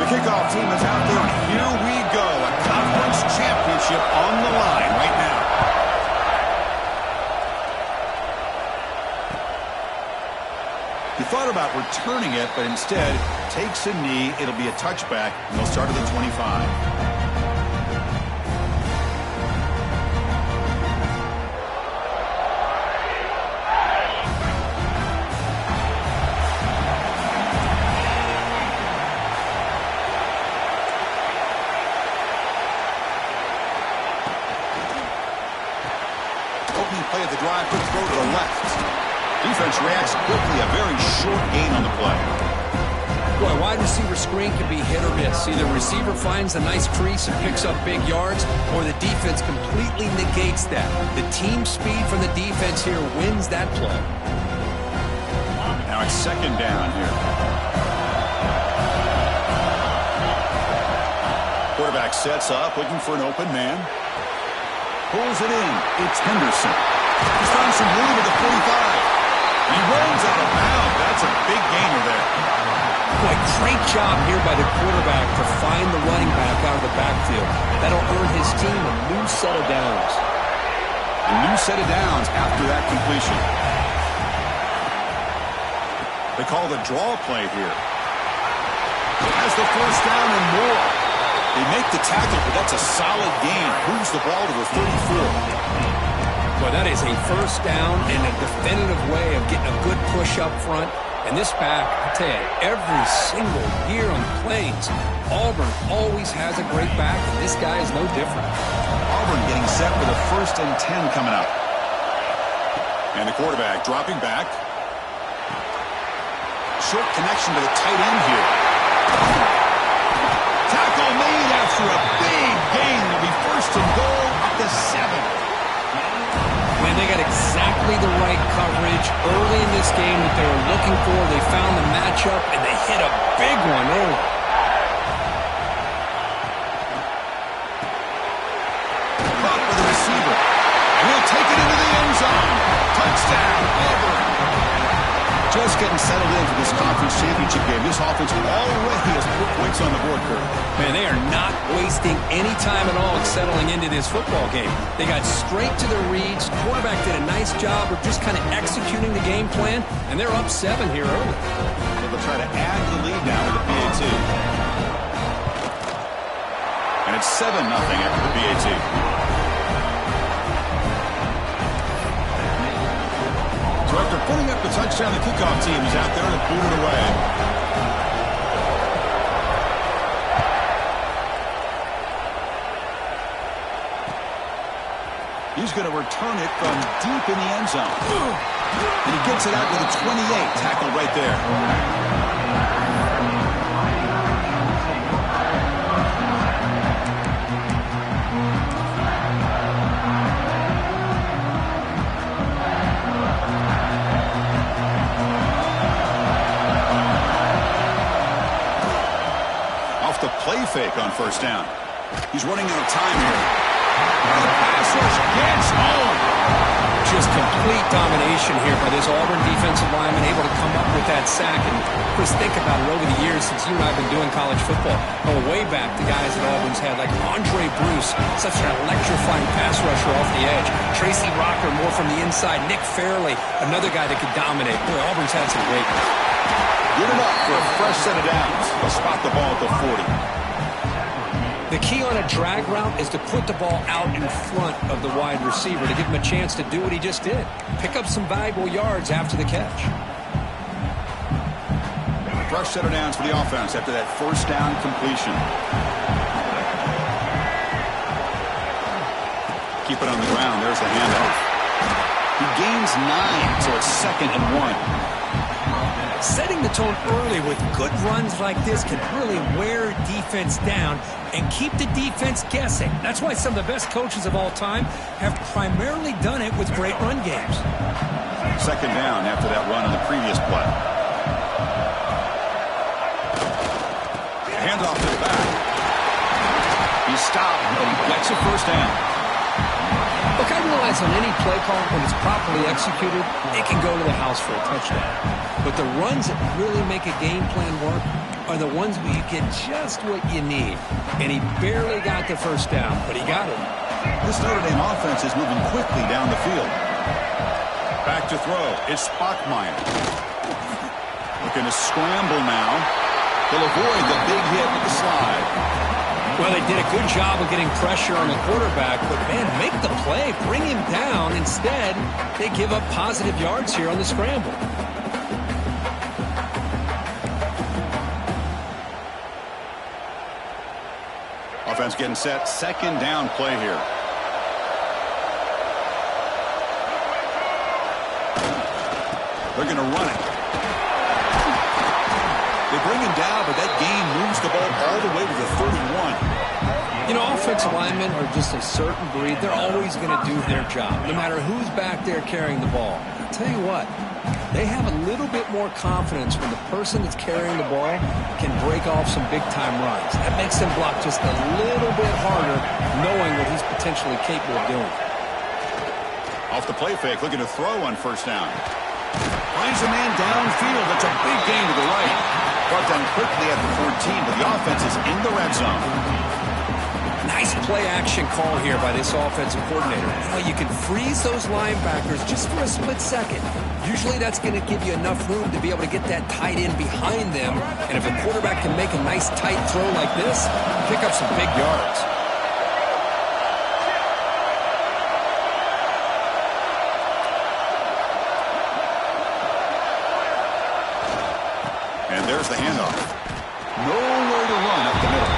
kickoff team is out there. Here we go. A conference championship on the line right now. He thought about returning it, but instead takes a knee. It'll be a touchback, and they'll start at the 25. Play of the drive, quick throw to the left. Defense reacts quickly, a very short gain on the play. Boy, wide receiver screen can be hit or miss. Either receiver finds a nice crease and picks up big yards, or the defense completely negates that. The team speed from the defense here wins that play. Now it's second down here. Quarterback sets up, looking for an open man. Pulls it in. It's Henderson. He's found some room at the 45. He rolls out of bounds. That's a big gainer there. Boy, great job here by the quarterback to find the running back out of the backfield. That'll earn his team a new set of downs. A new set of downs after that completion. They call the draw play here. Has the first down and more. They make the tackle, but that's a solid gain. Moves the ball to the 34. Well, that is a first down and a definitive way of getting a good push up front. And this back, I tell you, every single year on the Plains, Auburn always has a great back, and this guy is no different. Auburn getting set with a 1st and 10 coming up. And the quarterback dropping back. Short connection to the tight end here. Tackle made after a big gain. It'll be 1st and goal at the 7. Man, they got exactly the right coverage early in this game that they were looking for. They found the matchup, and they hit a big one early. Caught for the receiver. And he'll take it into the end zone. Touchdown, Auburn. Just getting settled in for this conference championship game. This offense already has put points on the board, Kurt. Man, they are not wasting any time at all settling into this football game. They got straight to their reads. Quarterback did a nice job of just kind of executing the game plan, and they're up 7 here early. They'll try to add the lead now with the PAT. And it's 7-0 after the PAT. So after putting up the touchdown, the kickoff team is out there to boot it away. He's going to return it from deep in the end zone. And he gets it out to the 28. Tackled right there. The play fake on 1st down. He's running out of time here. And the pass rush gets home. Just complete domination here by this Auburn defensive lineman, able to come up with that sack. And Chris, think about it over the years since you and I have been doing college football. Going way back, the guys that Auburn's had, like Andre Bruce, such an electrifying pass rusher off the edge. Tracy Rocker, more from the inside. Nick Fairley, another guy that could dominate. Boy, Auburn's had some great ones. Good enough for a fresh set of downs. They'll spot the ball at the 40. The key on a drag route is to put the ball out in front of the wide receiver to give him a chance to do what he just did. Pick up some valuable yards after the catch. Fresh set of downs for the offense after that 1st down completion. Keep it on the ground. There's the handoff. He gains 9, so it's 2nd and 1. Setting the tone early with good runs like this can really wear defense down and keep the defense guessing. That's why some of the best coaches of all time have primarily done it with great run games. 2nd down after that run on the previous play. Handoff to the back. He's stopped, but he gets a 1st down. Look, I realize on any play call, when it's properly executed, it can go to the house for a touchdown. But the runs that really make a game plan work are the ones where you get just what you need. And he barely got the first down, but he got it. This Notre Dame offense is moving quickly down the field. Back to throw. It's Bachmeier. Looking to scramble now. He'll avoid the big hit with the slide. Well, they did a good job of getting pressure on the quarterback, but, man, make the play. Bring him down. Instead, they give up positive yards here on the scramble. Offense getting set. Second down play here. They're going to run it. They bring him down, but that gain moves the ball all the way to the 31. You know, offensive linemen are just a certain breed. They're always going to do their job, no matter who's back there carrying the ball. I'll tell you what, they have a little bit more confidence when the person that's carrying the ball can break off some big-time runs. That makes them block just a little bit harder, knowing what he's potentially capable of doing. Off the play fake, looking to throw on first down. Finds a man downfield. That's a big gain to the right. Brought down quickly at the 14, but the offense is in the red zone. Nice play-action call here by this offensive coordinator. You know, you can freeze those linebackers just for a split second. Usually that's going to give you enough room to be able to get that tight end behind them. And if the quarterback can make a nice tight throw like this, pick up some big yards. And there's the handoff. Nowhere to run up the middle.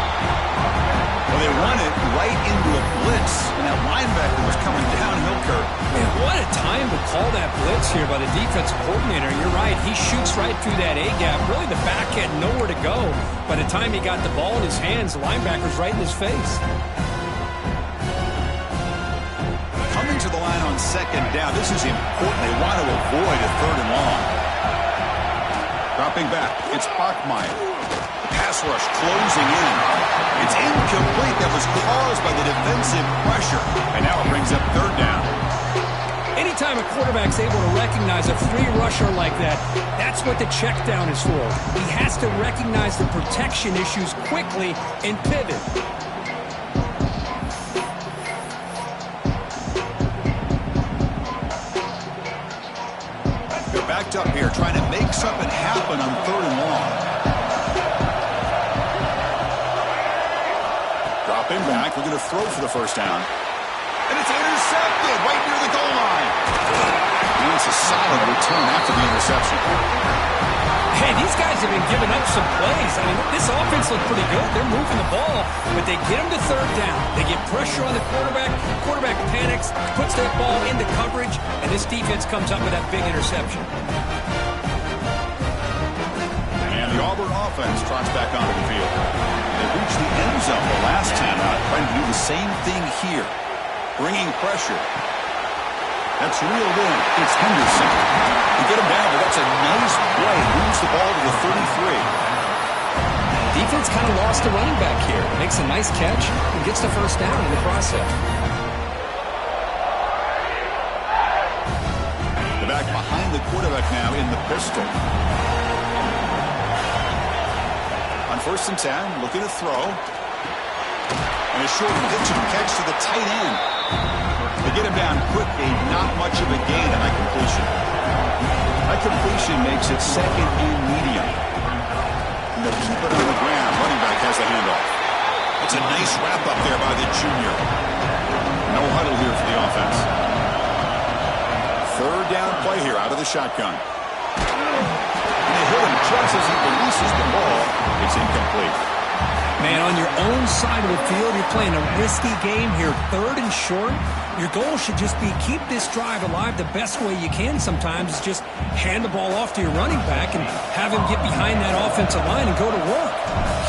Well, they run it right into a blitz, and that linebacker was coming downhill curve. Man, what a time to call that blitz here by the defensive coordinator. You're right. He shoots right through that A-gap. Really, the back had nowhere to go. By the time he got the ball in his hands, the linebacker's right in his face. Coming to the line on second down. This is important. They want to avoid a third and long. Dropping back, it's Bachmeier. The pass rush closing in. It's incomplete. That was caused by the defensive pressure. And now it brings up third down. Anytime a quarterback's able to recognize a free rusher like that, that's what the check down is for. He has to recognize the protection issues quickly and pivot. Backed up here, trying to make something happen on third and long. Dropping back, we're going to throw for the first down. And it's intercepted right near the goal line. And it's a solid return after the interception. Hey, these guys have been giving up some plays. I mean, this offense looked pretty good. They're moving the ball, but they get them to third down. They get pressure on the quarterback. Quarterback panics, puts that ball into coverage, and this defense comes up with that big interception. And the Auburn offense trots back onto the field. They reached the end zone the last time out, trying to do the same thing here. Bringing pressure. That's reeled in. It's Henderson. They get him down, but that's a nice play. Moves the ball to the 33. Defense kind of lost the running back here. Makes a nice catch and gets the first down in the process. The back behind the quarterback now in the pistol. On 1st and 10, looking to throw. And a short pitch and catch to the tight end. They get him down quickly, not much of a gain on that completion. That completion makes it second and medium. And they'll keep it on the ground. Running back has the handoff. It's a nice wrap up there by the junior. No huddle here for the offense. Third down play here out of the shotgun. And they hit him just as he releases the ball. It's incomplete. Man, on your own side of the field, you're playing a risky game here. Third and short. Your goal should just be keep this drive alive the best way you can sometimes is just hand the ball off to your running back and have him get behind that offensive line and go to work.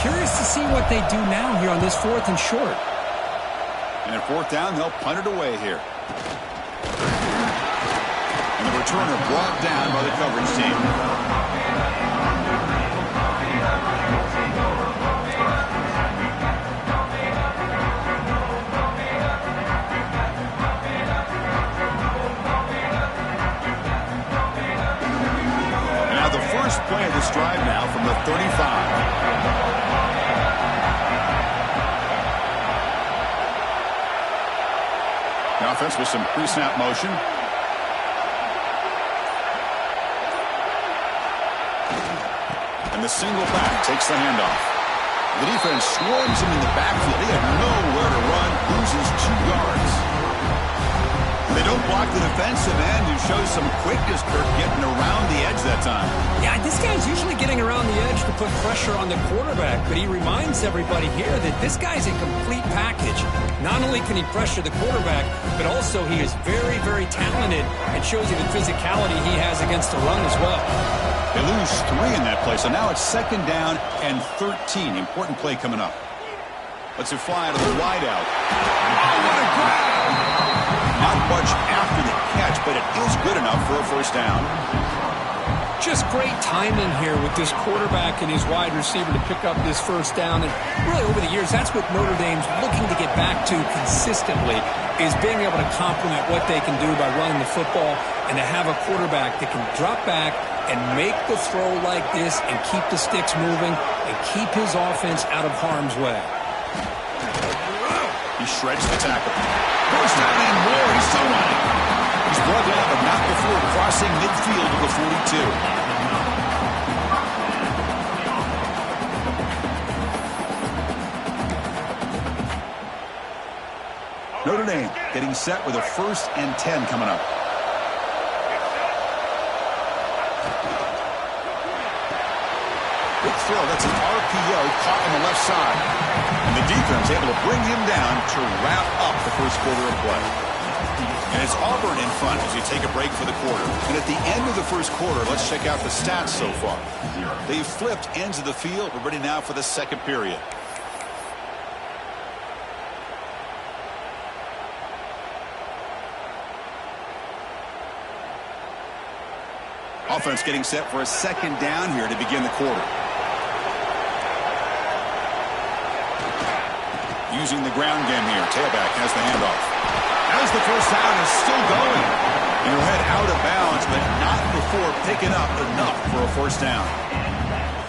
Curious to see what they do now here on this 4th and short. And at 4th down, they'll punt it away here. And the returner brought down by the coverage team. offense with some pre-snap motion. And the single back takes the handoff. The defense swarms him in the backfield. He had nowhere to run, loses 2 yards. They don't block the defensive end, who shows some quickness, Kirk, getting around the edge that time. Yeah, this guy's usually getting around the edge to put pressure on the quarterback, but he reminds everybody here that this guy's a complete package. Not only can he pressure the quarterback, but also he is very, very talented and shows you the physicality he has against the run as well. They lose 3 in that play, so now it's 2nd down and 13. Important play coming up. Let's it fly out of the wideout. Oh, what a grab! Not much after the catch, but it is good enough for a 1st down. Just great timing here with this quarterback and his wide receiver to pick up this 1st down. And really, over the years, that's what Notre Dame's looking to get back to consistently, is being able to complement what they can do by running the football and to have a quarterback that can drop back and make the throw like this and keep the sticks moving and keep his offense out of harm's way. He shreds the tackle. 1st down and more. He's still running. He's brought down, but not before crossing midfield to the 42. Notre Dame getting set with a 1st and 10 coming up. Big throw. That's an RPO caught on the left side. And the defense able to bring him down to wrap up the 1st quarter of play. And it's Auburn in front as we take a break for the quarter. And at the end of the 1st quarter, let's check out the stats so far. They've flipped ends of the field. We're ready now for the 2nd period. Offense getting set for a 2nd down here to begin the quarter. Using the ground game here. Tailback has the handoff. As the 1st down is still going. He'll head out of bounds, but not before picking up enough for a 1st down.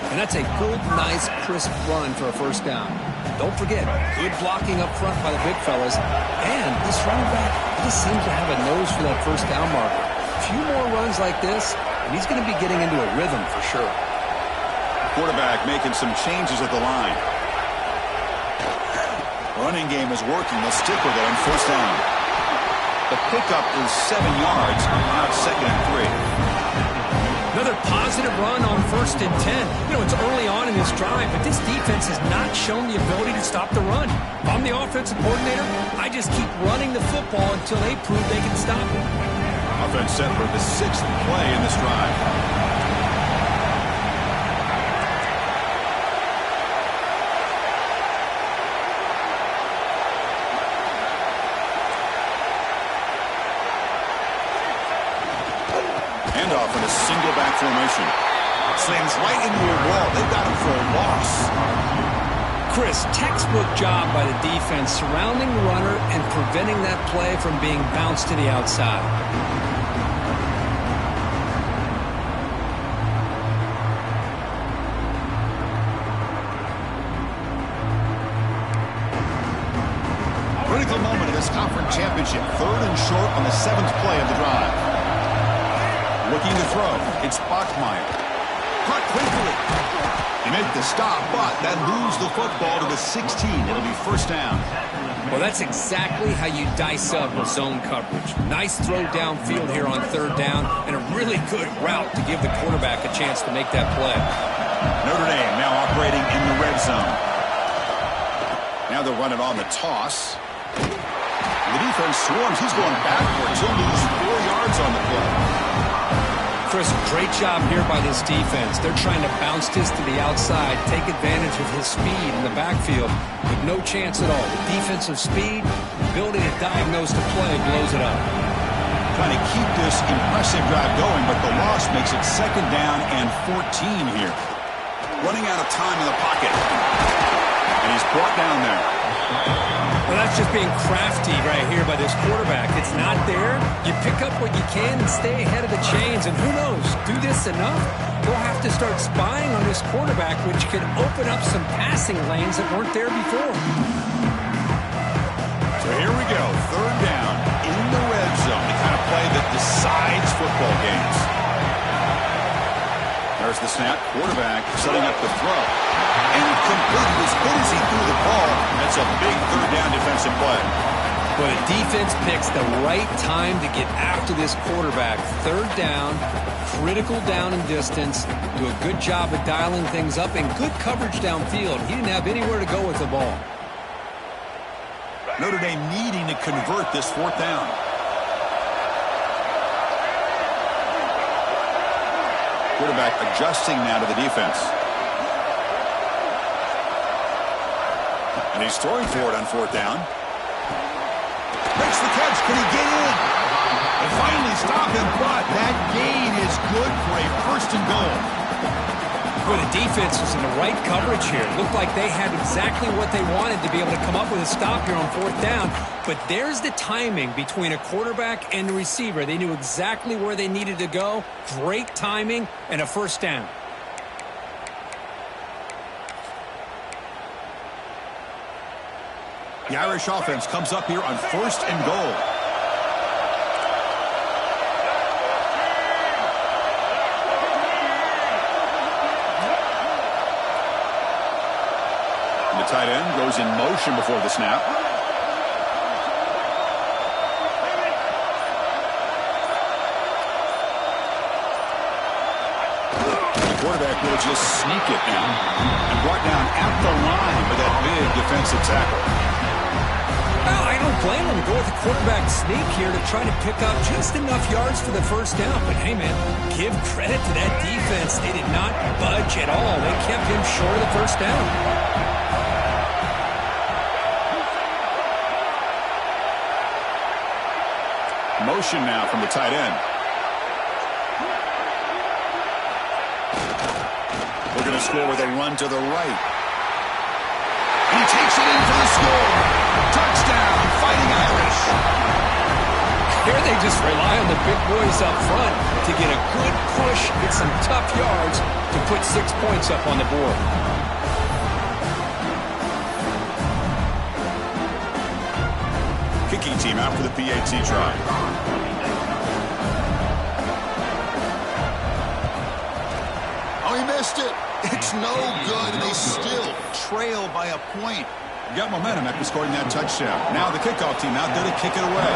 And that's a good, nice, crisp run for a 1st down. Don't forget, good blocking up front by the big fellas. And this running back just seems to have a nose for that 1st down marker. A few more runs like this, and he's going to be getting into a rhythm for sure. Quarterback making some changes at the line. Running game is working. They'll stick with it on 1st down. The pickup is 7 yards. Now it's 2nd and 3. Another positive run on 1st and 10. You know, it's early on in this drive, but this defense has not shown the ability to stop the run. If I'm the offensive coordinator, I just keep running the football until they prove they can stop it. Offense set for the 6th play in this drive. Handoff in a single back formation. Slams right into a wall. They've got him for a loss. Chris, textbook job by the defense surrounding the runner and preventing that play from being bounced to the outside. Critical moment of this conference championship. 3rd and short on the 7th play of the drive. Looking to throw. It's Bachmeier. Caught quickly. He made the stop, but that moves the football to the 16. It'll be 1st down. Well, that's exactly how you dice up a zone coverage. Nice throw downfield here on 3rd down, and a really good route to give the quarterback a chance to make that play. Notre Dame now operating in the red zone. Now they'll run it on the toss. The defense swarms. He's going backwards. He'll lose 4 yards on the play. Chris, great job here by this defense. They're trying to bounce this to the outside, take advantage of his speed in the backfield with no chance at all. The defensive speed, the ability to diagnose the play, blows it up. Trying to keep this impressive drive going, but the loss makes it 2nd down and 14 here. Running out of time in the pocket. And he's brought down there. Well, that's just being crafty right here by this quarterback. It's not there. You pick up what you can and stay ahead of the chains. And who knows, do this enough, we'll have to start spying on this quarterback, which could open up some passing lanes that weren't there before. So here we go. 3rd down in football games. There's the snap. Quarterback setting up the throw. Incomplete. As good as he threw the ball, that's a big third down defensive play. But a defense picks the right time to get after this quarterback. Third down, critical down and distance. Do a good job of dialing things up and good coverage downfield. He didn't have anywhere to go with the ball. Notre Dame needing to convert this fourth down. Quarterback adjusting now to the defense. And he's throwing for it on fourth down. Makes the catch. Can he get in? And finally stop him, but that gain is good for a first and goal. Well, the defense was in the right coverage here. Looked like they had exactly what they wanted to be able to come up with a stop here on fourth down. But there's the timing between a quarterback and the receiver. They knew exactly where they needed to go. Great timing and a first down. The Irish offense comes up here on first and goal. And the tight end goes in motion before the snap. The quarterback will just sneak it now. And brought down at the line with that big defensive tackle. Well, I don't blame him to go with the quarterback sneak here to try to pick up just enough yards for the first down. But, hey, man, give credit to that defense. They did not budge at all. They kept him short of the first down. Motion now from the tight end. We're going to score with a run to the right. And he takes it in for the score. Touchdown, Fighting Irish. Here they just rely on the big boys up front to get a good push, get some tough yards to put 6 points up on the board. Kicking team out for the PAT try. Oh, he missed it. It's no good, and they still trail by a point. Got momentum after scoring that touchdown. Now the kickoff team out there to kick it away.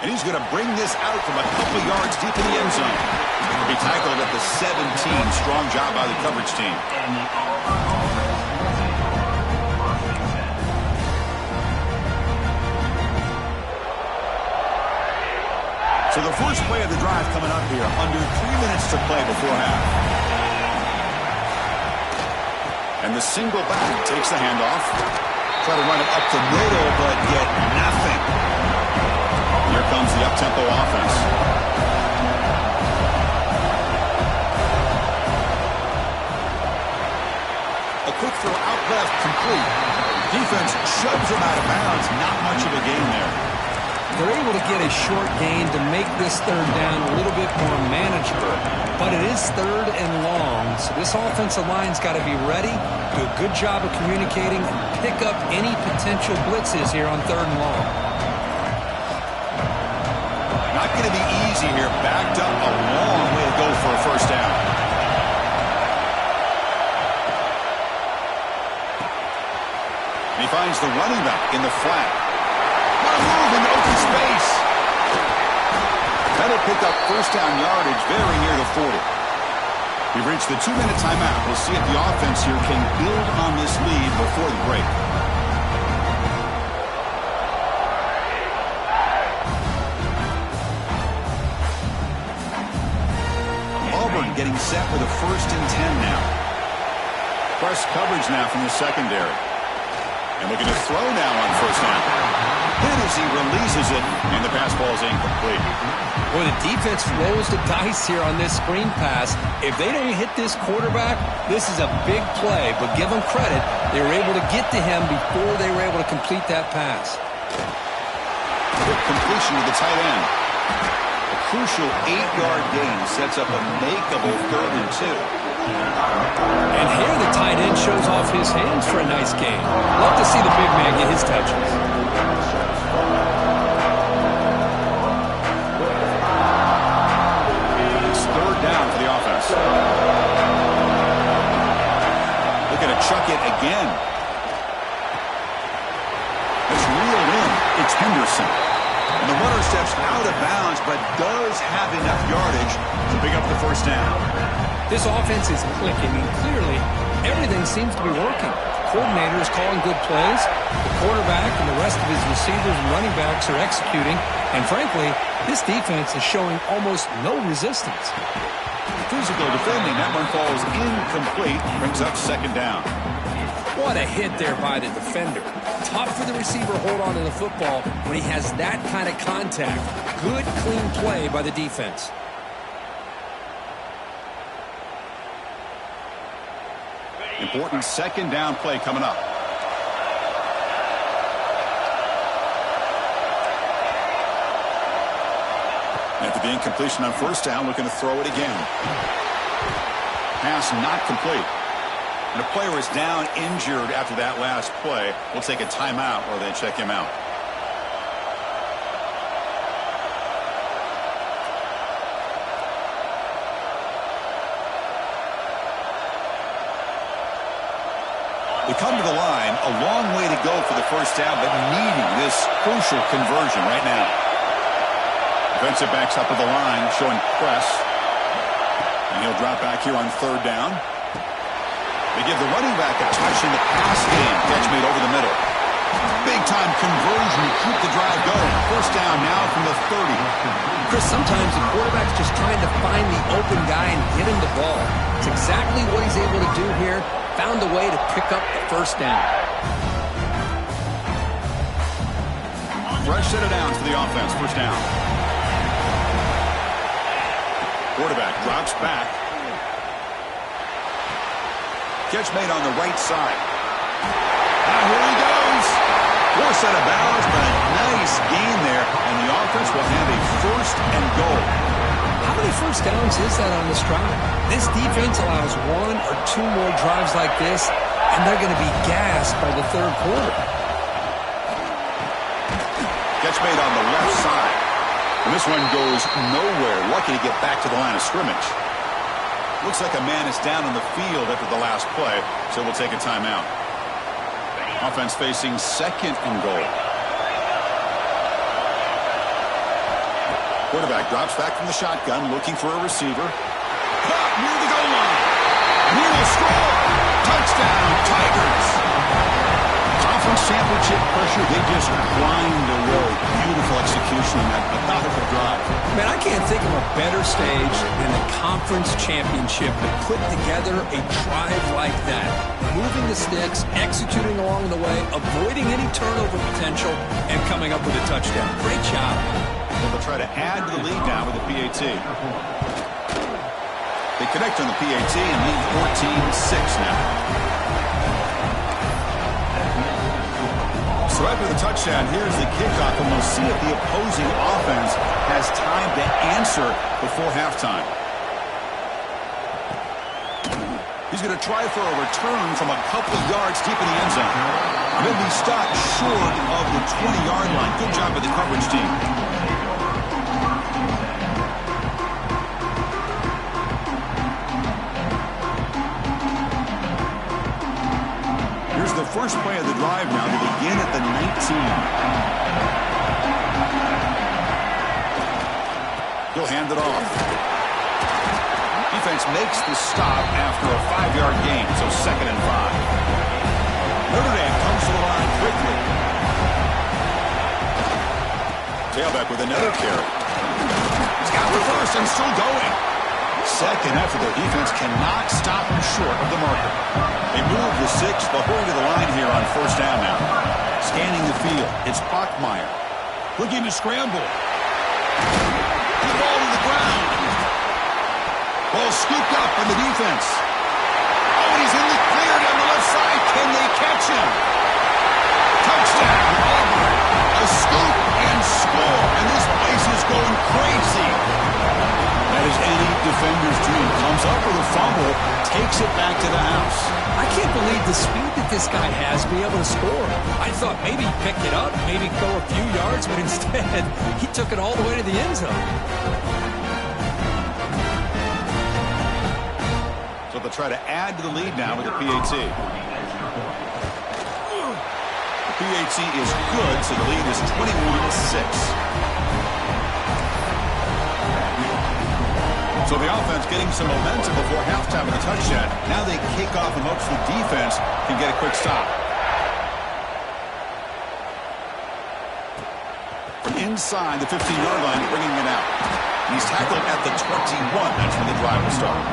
And he's going to bring this out from a couple yards deep in the end zone. He'll be tackled at the 17. Strong job by the coverage team. So the first play of the drive coming up here, under 3 minutes to play before half. And the single back takes the handoff. Try to run it up the middle, but get nothing. Here comes the up-tempo offense. A quick throw out left, complete. Defense shoves him out of bounds. Not much of a gain there. They're able to get a short gain to make this third down a little bit more manageable. But it is third and long, so this offensive line's got to be ready, do a good job of communicating, and pick up any potential blitzes here on third and long. Not going to be easy here. Backed up a long way to go for a first down. And he finds the running back in the flat. Move in open space. That'll pick up first down yardage very near the 40. We've reached the 2-minute timeout. We'll see if the offense here can build on this lead before the break. Auburn getting set for the 1st and 10 now. Press coverage now from the secondary. And looking to throw now on first down. Then as he releases it, and the pass ball is incomplete. Well, the defense rolls the dice here on this screen pass. If they don't hit this quarterback, this is a big play. But give them credit, they were able to get to him before they were able to complete that pass. Quick completion to the tight end. A crucial 8-yard gain sets up a makeable 3rd and 2. And here the tight end shows off his hands for a nice gain. Love to see the big man get his touches. It's 3rd down for the offense. Looking to chuck it again. It's reeled in. It's Henderson. And the runner steps out of bounds, but does have enough yardage to pick up the 1st down. This offense is clicking, and clearly everything seems to be working. The coordinator is calling good plays. The quarterback and the rest of his receivers and running backs are executing. And frankly, this defense is showing almost no resistance. Physical defending. That one falls incomplete. Brings up 2nd down. What a hit there by the defender. Tough for the receiver to hold on to the football when he has that kind of contact. Good, clean play by the defense. Important 2nd down play coming up. After the incompletion on 1st down, looking to throw it again. Pass not complete. And a player is down injured after that last play. We'll take a timeout or they check him out. We come to the line, a long way to go for the 1st down, but needing this crucial conversion right now. Defensive backs up at the line, showing press. And he'll drop back here on 3rd down. They give the running back a touch in the pass game. Catch made over the middle. Big-time conversion to keep the drive going. 1st down now from the 30. Chris, sometimes the quarterback's just trying to find the open guy and get him the ball. It's exactly what he's able to do here. Found a way to pick up the 1st down. Fresh set of downs for the offense. 1st down. Quarterback drops back. Catch made on the right side. Now here he goes. 4th set of bounds, but a nice gain there. And the offense will have a 1st and goal. How many 1st downs is that on this drive? This defense allows 1 or 2 more drives like this, and they're going to be gassed by the 3rd quarter. Catch made on the left side. And this one goes nowhere. Lucky to get back to the line of scrimmage. Looks like a man is down on the field after the last play, so we'll take a timeout. Offense facing 2nd and goal. Quarterback drops back from the shotgun, looking for a receiver. Caught near the goal line. And he will score. Touchdown, Tigers. Conference championship pressure, they just grind away. Beautiful execution on that methodical drive. Man, I can't think of a better stage than the conference championship to put together a drive like that. Moving the sticks, executing along the way, avoiding any turnover potential, and coming up with a touchdown. Great job. They'll try to add to the lead now with the PAT. They connect on the PAT and lead 14-6 now. So after the touchdown, here's the kickoff, and we'll see if the opposing offense has time to answer before halftime. He's going to try for a return from a couple of yards deep in the end zone. He'll be stopped short of the 20-yard line. Good job by the coverage team. Here's the first play of the drive now to begin at the 19. He'll hand it off. Defense makes the stop after a 5-yard gain, so 2nd and 5. Notre Dame comes to the line quickly. Tailback with another carry. He's got the first and still going. 2nd after their defense cannot stop him short of the marker. They move the 6. They'll hurry to the line here on 1st down now. Scanning the field. It's Bachmeier. Looking to scramble. The ball to the ground. Ball scooped up on the defense. Oh, he's in the clear down the left side. Can they catch him? Touchdown, Auburn. A scoop and score. And this place is going crazy. defender's dream. Comes up with a fumble, takes it back to the house. I can't believe the speed that this guy has to be able to score. I thought maybe he'd pick it up, maybe go a few yards, but instead he took it all the way to the end zone. So they'll try to add to the lead now with the PAT. The PAT is good, so the lead is 21-6. So the offense getting some momentum before halftime with a touchdown. Now they kick off in hopes the defense can get a quick stop. From inside the 15-yard line, bringing it out. He's tackled at the 21. That's when the drive will start.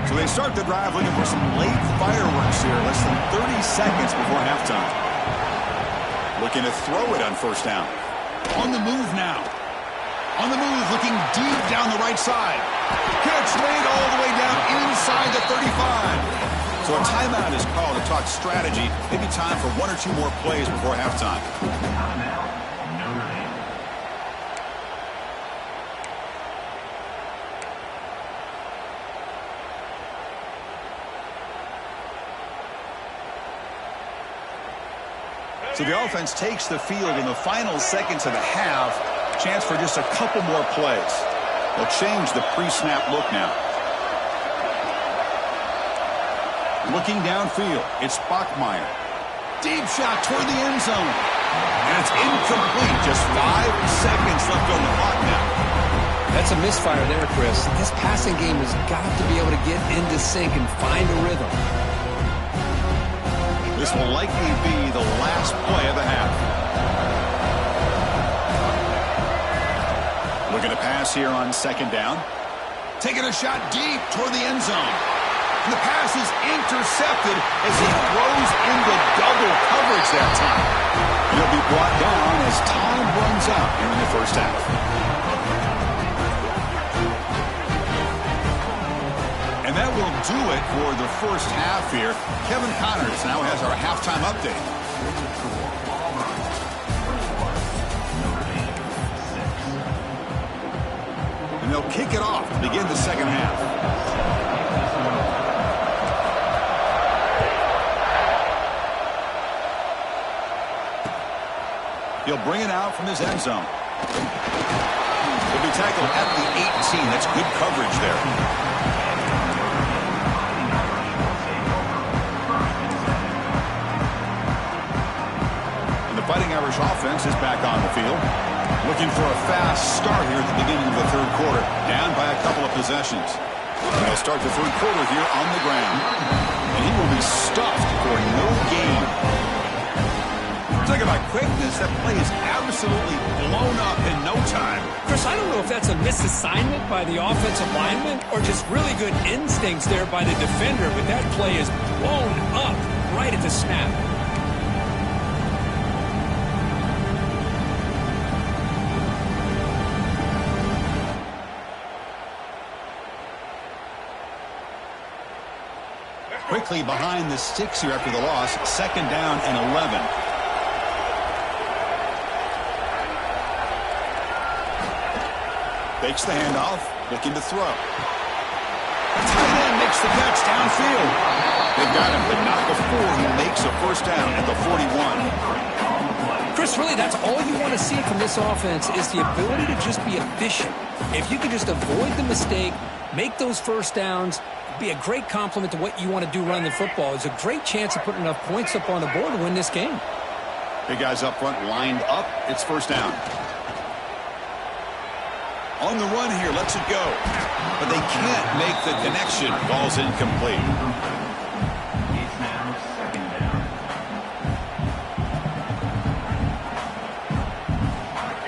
So they start the drive looking for some late fireworks here. Less than 30 seconds before halftime. Looking to throw it on first down. On the move now. On the move, looking deep down the right side. Catch made all the way down inside the 35. So a timeout is called to talk strategy. Maybe time for one or two more plays before halftime. So the offense takes the field in the final seconds of the half. Chance for just a couple more plays. They'll change the pre-snap look now. Looking downfield, it's Bachmeier. Deep shot toward the end zone. And it's incomplete. Just 5 seconds left on the clock now. That's a misfire there, Chris. This passing game has got to be able to get into sync and find a rhythm. This will likely be the last play of the half. Looking to pass here on second down. Taking a shot deep toward the end zone. And the pass is intercepted as he throws into double coverage that time. He'll be brought down as time runs out here in the first half. And that will do it for the first half here. Kevin Connors now has our halftime update. And they'll kick it off to begin the second half. He'll bring it out from his end zone. He'll be tackled at the 18. That's good coverage there. Fighting Irish offense is back on the field. Looking for a fast start here at the beginning of the third quarter. Down by a couple of possessions. They'll start the third quarter here on the ground. And he will be stuffed for no gain. Talk about quickness. That play is absolutely blown up in no time. Chris, I don't know if that's a misassignment by the offensive lineman or just really good instincts there by the defender, but that play is blown up right at the snap. Quickly behind the sticks here after the loss. Second down and 11. Fakes the handoff. Looking to throw. Tight end makes the catch downfield. They've got him, but not before he makes a first down at the 41. Chris, really, that's all you want to see from this offense is the ability to just be efficient. If you can just avoid the mistake, make those first downs, be a great compliment to what you want to do running the football. It's a great chance of putting enough points up on the board to win this game. Big guys up front lined up. It's first down. On the run here, lets it go. But they can't make the connection. Ball's incomplete.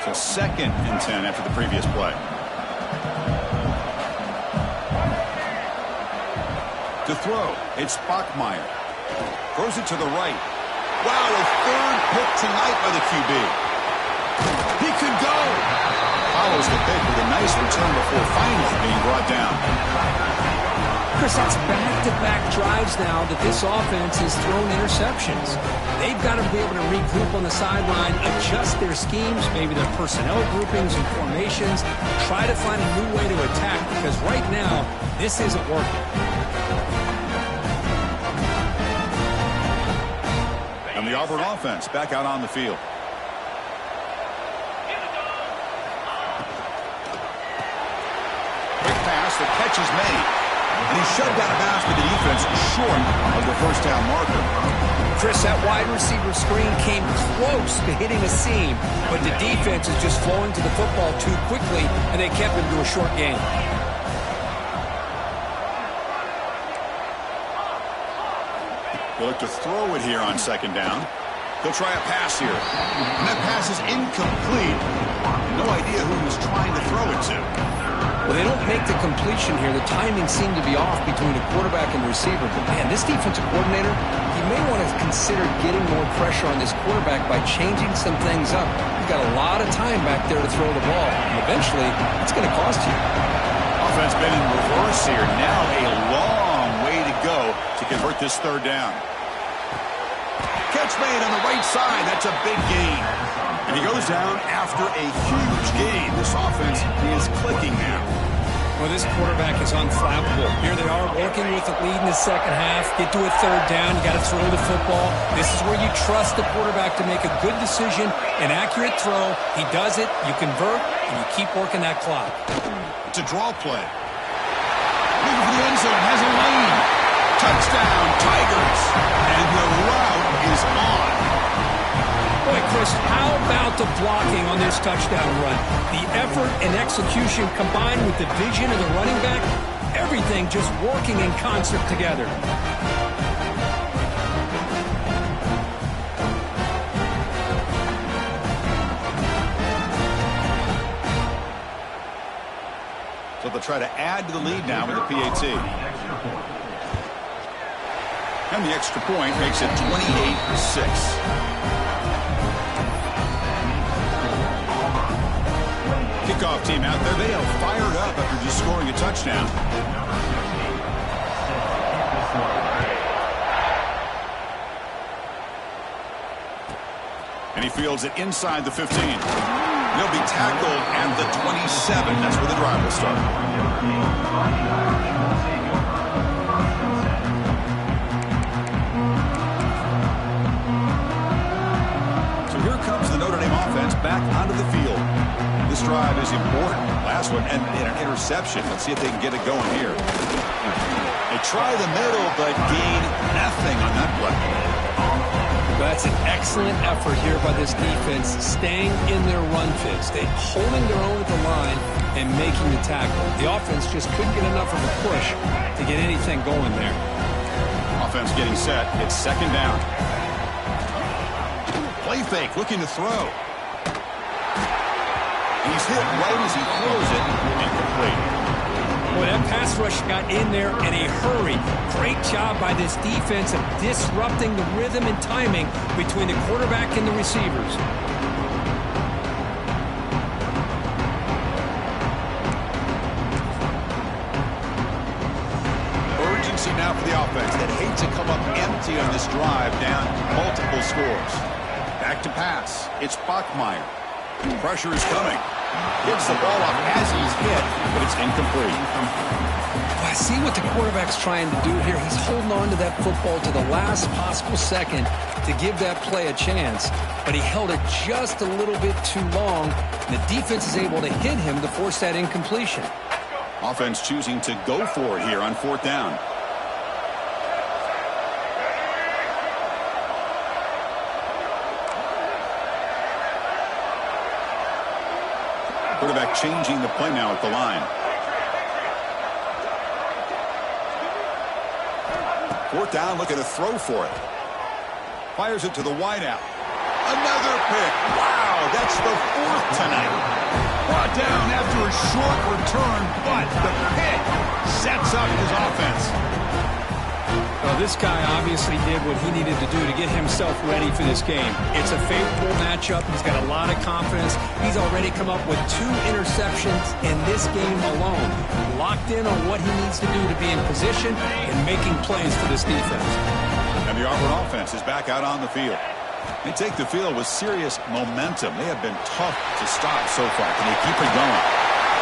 So second and 10 after the previous play. To throw, it's Bachmeier. Throws it to the right. Wow, a third pick tonight by the QB. He could go. Follows the pick with a nice return before finally being brought down. Chris, it's back-to-back drives now that this offense has thrown interceptions. They've got to be able to regroup on the sideline, adjust their schemes, maybe their personnel groupings and formations, try to find a new way to attack, because right now, this isn't working. And the Auburn offense back out on the field. Quick pass, the catch is made. And he's shoved out of bounds with the defense short of the first down marker. Chris, that wide receiver screen came close to hitting a seam, but the defense is just flowing to the football too quickly, and they kept him to a short gain. They'll look to throw it here on second down. They'll try a pass here. And that pass is incomplete. No idea who he was trying to throw it to. Well, they don't make the completion here. The timing seemed to be off between the quarterback and the receiver. But, man, this defensive coordinator, he may want to consider getting more pressure on this quarterback by changing some things up. He's got a lot of time back there to throw the ball. And eventually, it's going to cost you. Offense been in reverse here. Now a long way to go to convert this third down. Catch made on the right side. That's a big gain. And he goes down after a huge gain. This offense is clicking now. Well, this quarterback is unflappable. Here they are working with the lead in the second half. Get to a third down. You got to throw the football. This is where you trust the quarterback to make a good decision, an accurate throw. He does it. You convert, and you keep working that clock. It's a draw play. Looking for the end zone. Has a lane. Touchdown, Tigers. And the route is on. Boy, Chris, how about the blocking on this touchdown run? The effort and execution combined with the vision of the running back, everything just working in concert together. So they'll try to add to the lead now with the PAT. And the extra point makes it 28-6. Kickoff team out there. They are fired up after just scoring a touchdown. And he fields it inside the 15. He'll be tackled at the 27. That's where the drive will start. So here comes the Notre Dame offense back onto the field. This drive is important. Last one and an interception. Let's see if they can get it going here. They try the middle, but gain nothing on that play. That's an excellent effort here by this defense, staying in their run fits. They holding their own at the line and making the tackle. The offense just couldn't get enough of a push to get anything going there. Offense getting set. It's second down. Play fake, looking to throw. He's hit right as he throws it. Incomplete. Boy, that pass rush got in there in a hurry. Great job by this defense of disrupting the rhythm and timing between the quarterback and the receivers. Urgency now for the offense. They'd hate to come up empty on this drive, down multiple scores. Back to pass. It's Bachmeier. Pressure is coming. Gets the ball off as he's hit, but it's incomplete. I see what the quarterback's trying to do here. He's holding on to that football to the last possible second to give that play a chance, but he held it just a little bit too long, and the defense is able to hit him to force that incompletion. Offense choosing to go for it here on fourth down. Quarterback changing the play now at the line. Fourth down, looking to throw for it. Fires it to the wideout. Another pick. Wow, that's the fourth tonight. Brought down after a short return, but the pick sets up his offense. Well, this guy obviously did what he needed to do to get himself ready for this game. It's a favorable matchup. He's got a lot of confidence. He's already come up with 2 interceptions in this game alone. Locked in on what he needs to do to be in position and making plays for this defense. And the Auburn offense is back out on the field. They take the field with serious momentum. They have been tough to stop so far. Can they keep it going?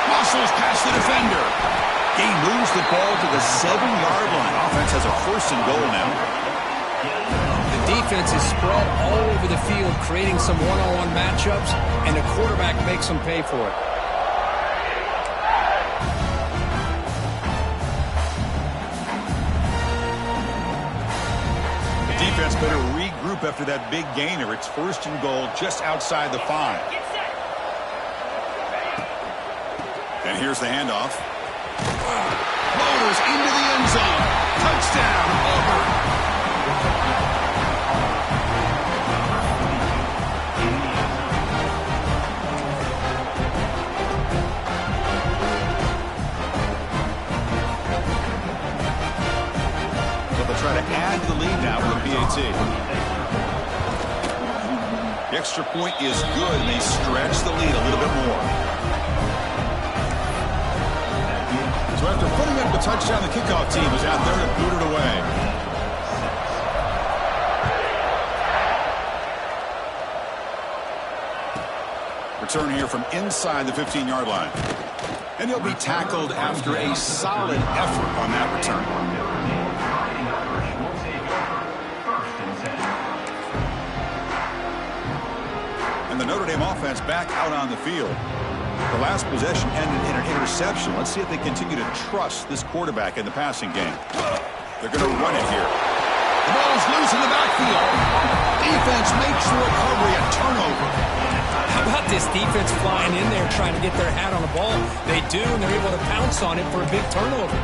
Muscles past the defender. He moves the ball to the 7-yard line. Offense has a 1st and goal now. The defense is spread all over the field, creating some one-on-one matchups, and the quarterback makes them pay for it. The defense better regroup after that big gainer. It's 1st and goal just outside the 5. And here's the handoff. Motors into the end zone. Touchdown, Auburn. So they'll try to add the lead now with a PAT. The extra point is good, and they stretch the lead a little bit more. So after putting up the touchdown, the kickoff team is out there to boot it away. Return here from inside the 15-yard line. And he'll be tackled after a solid effort on that return. And the Notre Dame offense back out on the field. The last possession ended in an interception. Let's see if they continue to trust this quarterback in the passing game. They're going to run it here. The ball's loose in the backfield. Defense makes the recovery a turnover. How about this defense flying in there trying to get their hat on the ball? They do, and they're able to pounce on it for a big turnover.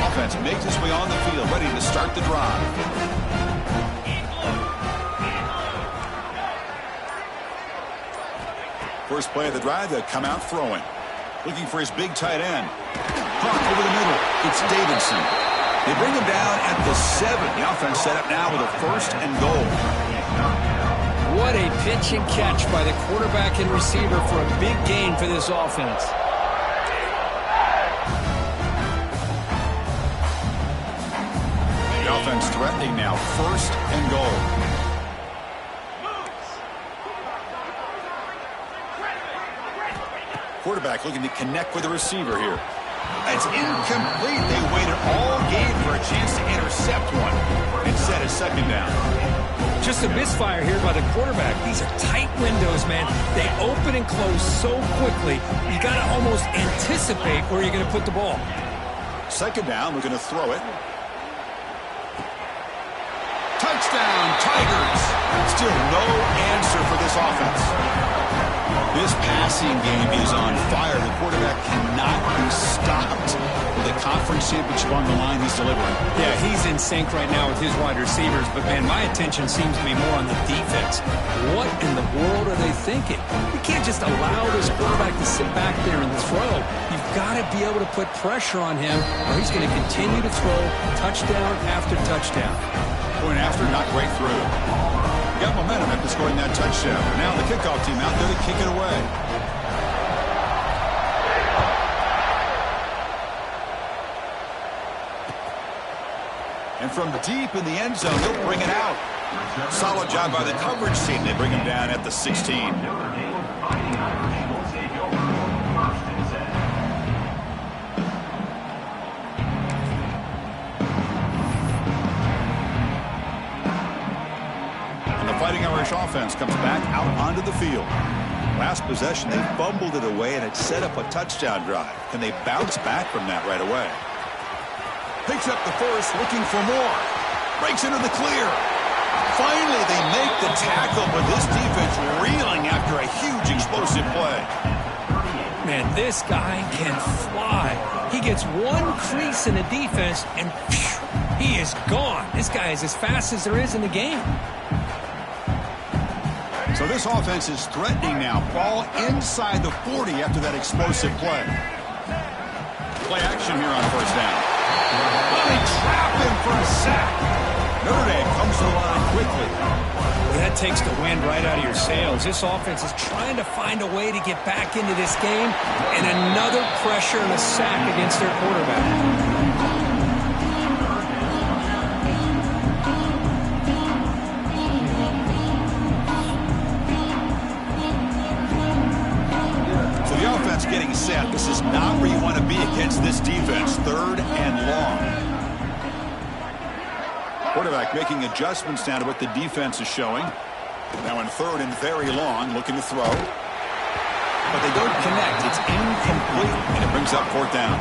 Offense makes its way on the field, ready to start the drive. First play of the drive, they'll come out throwing. Looking for his big tight end. Hunt over the middle. It's Davidson. They bring him down at the 7. The offense set up now with a 1st and goal. What a pitch and catch by the quarterback and receiver for a big gain for this offense. The offense threatening now, 1st and goal. Quarterback looking to connect with the receiver here. It's incomplete. They waited all game for a chance to intercept one and set a 2nd down. Just a misfire here by the quarterback. These are tight windows, man. They open and close so quickly. You got to almost anticipate where you're going to put the ball. 2nd down, we're going to throw it. Touchdown, Tigers. Still no answer for this offense. This passing game is on fire. The quarterback cannot be stopped. With a conference championship on the line, he's delivering. Yeah, he's in sync right now with his wide receivers, but, man, my attention seems to be more on the defense. What in the world are they thinking? You can't just allow this quarterback to sit back there and throw. You've got to be able to put pressure on him, or he's going to continue to throw touchdown after touchdown. Point after, not right through. Got momentum after scoring that touchdown. Now the kickoff team out there to kick it away. And from deep in the end zone, they'll bring it out. Solid job by the coverage team. They bring him down at the 16. Fighting Irish offense comes back out onto the field. Last possession, they fumbled it away, and it set up a touchdown drive. Can they bounce back from that right away? Picks up the 1st, looking for more. Breaks into the clear. Finally, they make the tackle, but this defense reeling after a huge explosive play. Man, this guy can fly. He gets one crease in the defense, and phew, he is gone. This guy is as fast as there is in the game. So this offense is threatening now. Ball inside the 40 after that explosive play. play action here on first down. Well, they trap him for a sack. Notre Dame comes to the line quickly. Well, that takes the wind right out of your sails. This offense is trying to find a way to get back into this game, and another pressure and a sack against their quarterback. Getting set. This is not where you want to be against this defense. Third and long. Quarterback making adjustments down to what the defense is showing. Now in third and very long, looking to throw. But they don't connect. It's incomplete, and it brings up fourth down.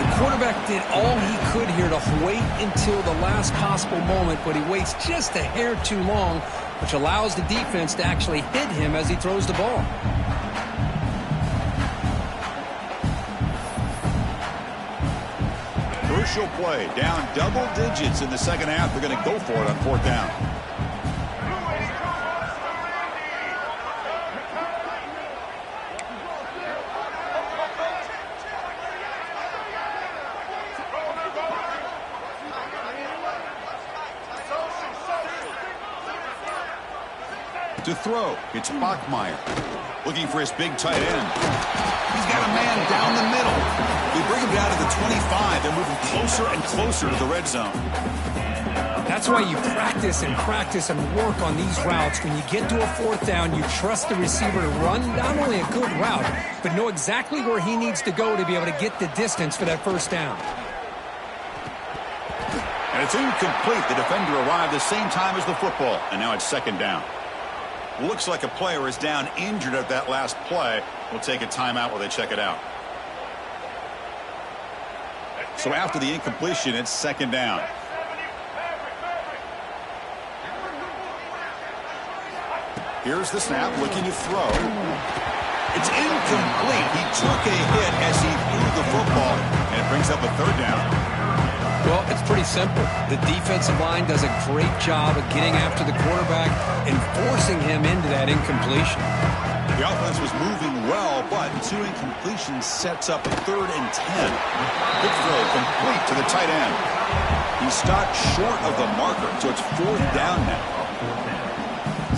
The quarterback did all he could here to wait until the last possible moment, but he waits just a hair too long, which allows the defense to actually hit him as he throws the ball. Crucial play, down double digits in the second half. They're going to go for it on fourth down. To throw, it's Bachmeier. Looking for his big tight end. He's got a man down the middle. We bring him down to the 25 and move him closer and closer to the red zone. That's why you practice and work on these routes. When you get to a fourth down, you trust the receiver to run not only a good route, but know exactly where he needs to go to be able to get the distance for that first down. And it's incomplete. The defender arrived the same time as the football, and now it's second down. Looks like a player is down injured at that last play. We'll take a timeout while they check it out. So after the incompletion, it's second down. Here's the snap, looking to throw. It's incomplete. He took a hit as he threw the football, and it brings up a third down. Well, it's pretty simple. The defensive line does a great job of getting after the quarterback and forcing him into that incompletion. The offense was moving well, but two incompletions sets up a third and 10. Good throw, complete to the tight end. He stopped short of the marker, so it's fourth down now.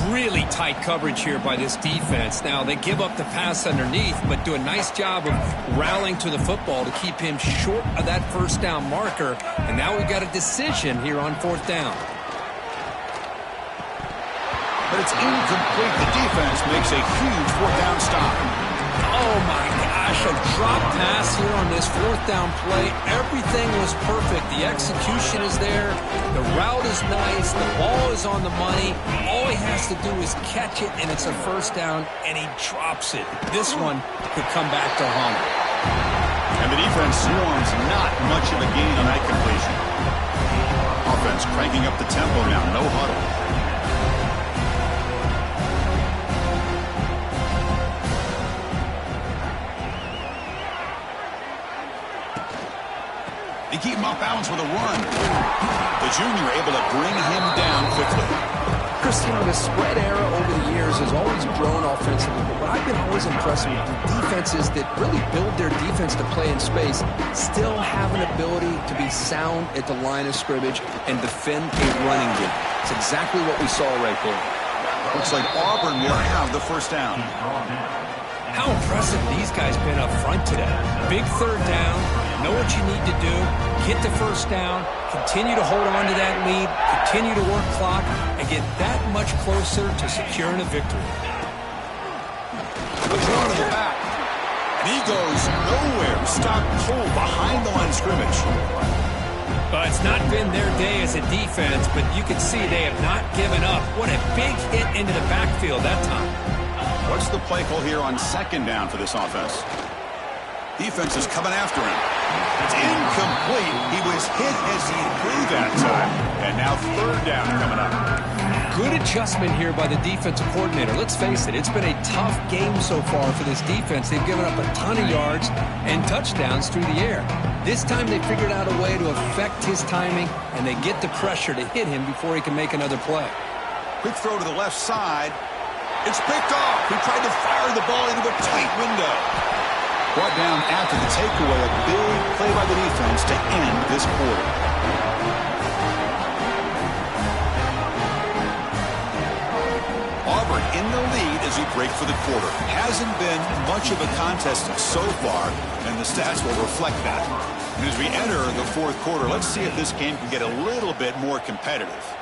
Really tight coverage here by this defense. Now, they give up the pass underneath, but do a nice job of rallying to the football to keep him short of that first down marker. And now we've got a decision here on fourth down. But it's incomplete. The defense makes a huge fourth down stop. Oh, my gosh, a drop pass here on this fourth down play. Everything was perfect. The execution is there. The route is nice. The ball is on the money. All he has to do is catch it, and it's a first down, and he drops it. This one could come back to haunt him. And the defense swarms not much of a gain on that completion. Offense cranking up the tempo now. No huddle. They keep him off balance with a run. The junior able to bring him down quickly. Chris, you know, the spread era over the years has always grown offensively, but what I've been always impressed with the defenses that really build their defense to play in space still have an ability to be sound at the line of scrimmage and defend a running game. It's exactly what we saw right there. Looks like Auburn will have the first down. How impressive these guys been up front today. Big third down, know what you need to do, get the first down, continue to hold on to that lead, continue to work clock, and get that much closer to securing a victory. The throw to the back. And he goes nowhere. Stopped cold behind the line of scrimmage. Well, it's not been their day as a defense, but you can see they have not given up. What a big hit into the backfield that time. What's the play call here on second down for this offense? Defense is coming after him. It's incomplete. He was hit as he threw that time. And now third down coming up. Good adjustment here by the defensive coordinator. Let's face it, it's been a tough game so far for this defense. They've given up a ton of yards and touchdowns through the air. This time they figured out a way to affect his timing, and they get the pressure to hit him before he can make another play. Quick throw to the left side. It's picked off. He tried to fire the ball into a tight window. Brought down after the takeaway, a big play by the defense to end this quarter. Auburn in the lead as we break for the quarter. Hasn't been much of a contest so far, and the stats will reflect that. And as we enter the fourth quarter, let's see if this game can get a little bit more competitive.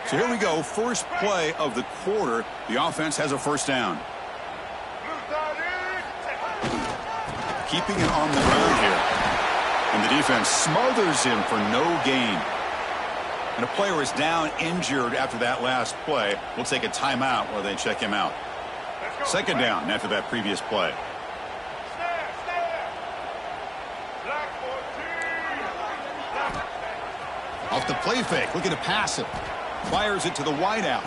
So here we go, first play of the quarter. The offense has a first down. Keeping it on the ground here. And the defense smothers him for no gain. And a player is down injured after that last play. We'll take a timeout while they check him out. Second down after that previous play. Off the play fake, looking to pass it. Fires it to the wideout.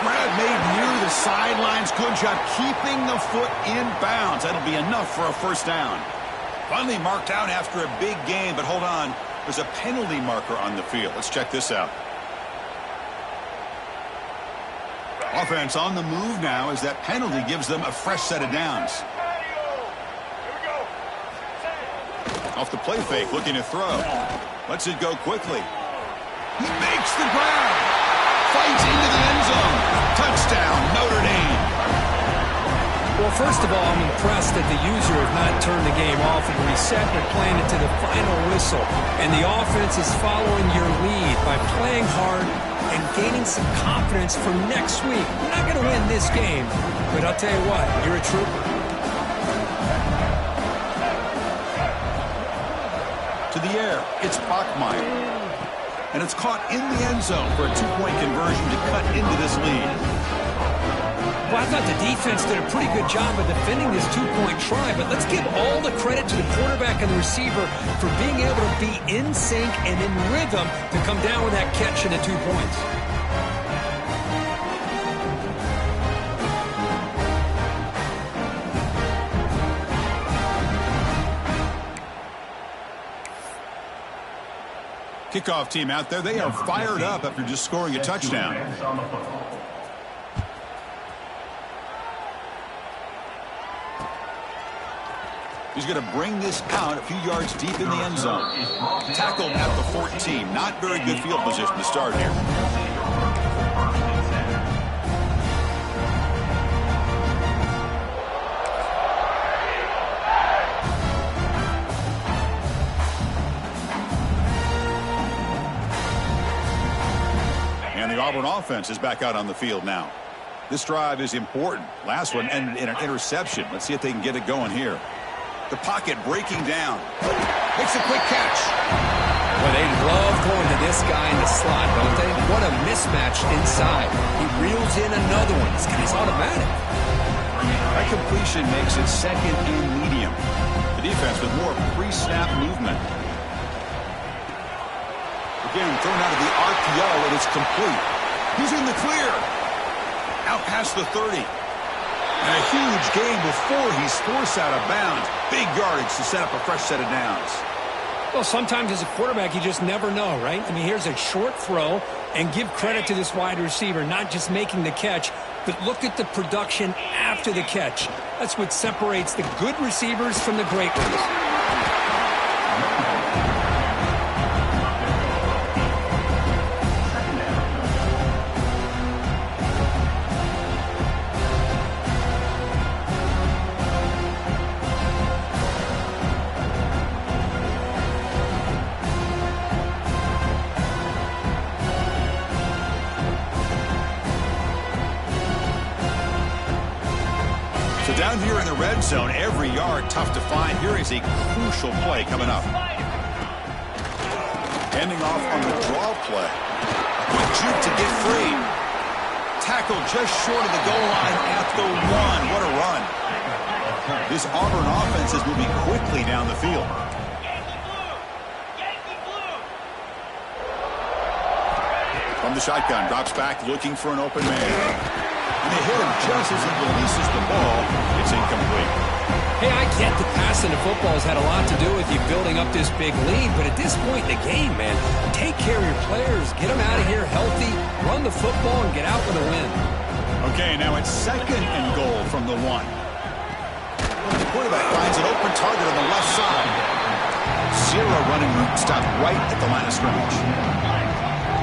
Grab made near the sidelines. Good job keeping the foot in bounds. That'll be enough for a first down. Finally marked out after a big gain, but hold on. There's a penalty marker on the field. Let's check this out. Offense on the move now as that penalty gives them a fresh set of downs. Off the play fake, looking to throw. Lets it go quickly. He makes the grab. Fights into the end zone. Touchdown, Notre Dame. Well, first of all, I'm impressed that the user has not turned the game off and reset. They're playing it to the final whistle. And the offense is following your lead by playing hard and gaining some confidence for next week. We're not going to win this game, but I'll tell you what, you're a trooper. To the air, it's Bachmeier. And it's caught in the end zone for a two-point conversion to cut into this lead. Well, I thought the defense did a pretty good job of defending this two-point try, but let's give all the credit to the quarterback and the receiver for being able to be in sync and in rhythm to come down with that catch and the 2 points. Kickoff team out there. They are fired up after just scoring a touchdown. He's going to bring this out a few yards deep in the end zone. Tackled at the 14. Not very good field position to start here. The Auburn offense is back out on the field now. This drive is important. Last one ended in an interception. Let's see if they can get it going here. The pocket breaking down. Makes a quick catch. Well, they love going to this guy in the slot, don't they? What a mismatch inside. He reels in another one. This guy's automatic. That completion makes it second and medium. The defense with more pre-snap movement. Again, thrown out of the RPO, and it's complete. He's in the clear. Out past the 30. And a huge gain before he's forced out of bounds. Big yardage to set up a fresh set of downs. Well, sometimes as a quarterback, you just never know, right? I mean, here's a short throw, and give credit to this wide receiver, not just making the catch, but look at the production after the catch. That's what separates the good receivers from the great ones. Down here in the red zone, every yard tough to find. Here is a crucial play coming up. Handing off on the draw play. Quick juke to get free. Tackle just short of the goal line at the 1. What a run. This Auburn offense is moving quickly down the field. From the shotgun, drops back looking for an open man. And they hit him just as he releases the ball. It's incomplete. Hey, I get the passing of football has had a lot to do with you building up this big lead, but at this point in the game, man, take care of your players, get them out of here healthy, run the football, and get out with a win. Okay, now it's 2nd and goal from the 1. The quarterback finds an open target on the left side. Zero running route stopped right at the line of scrimmage.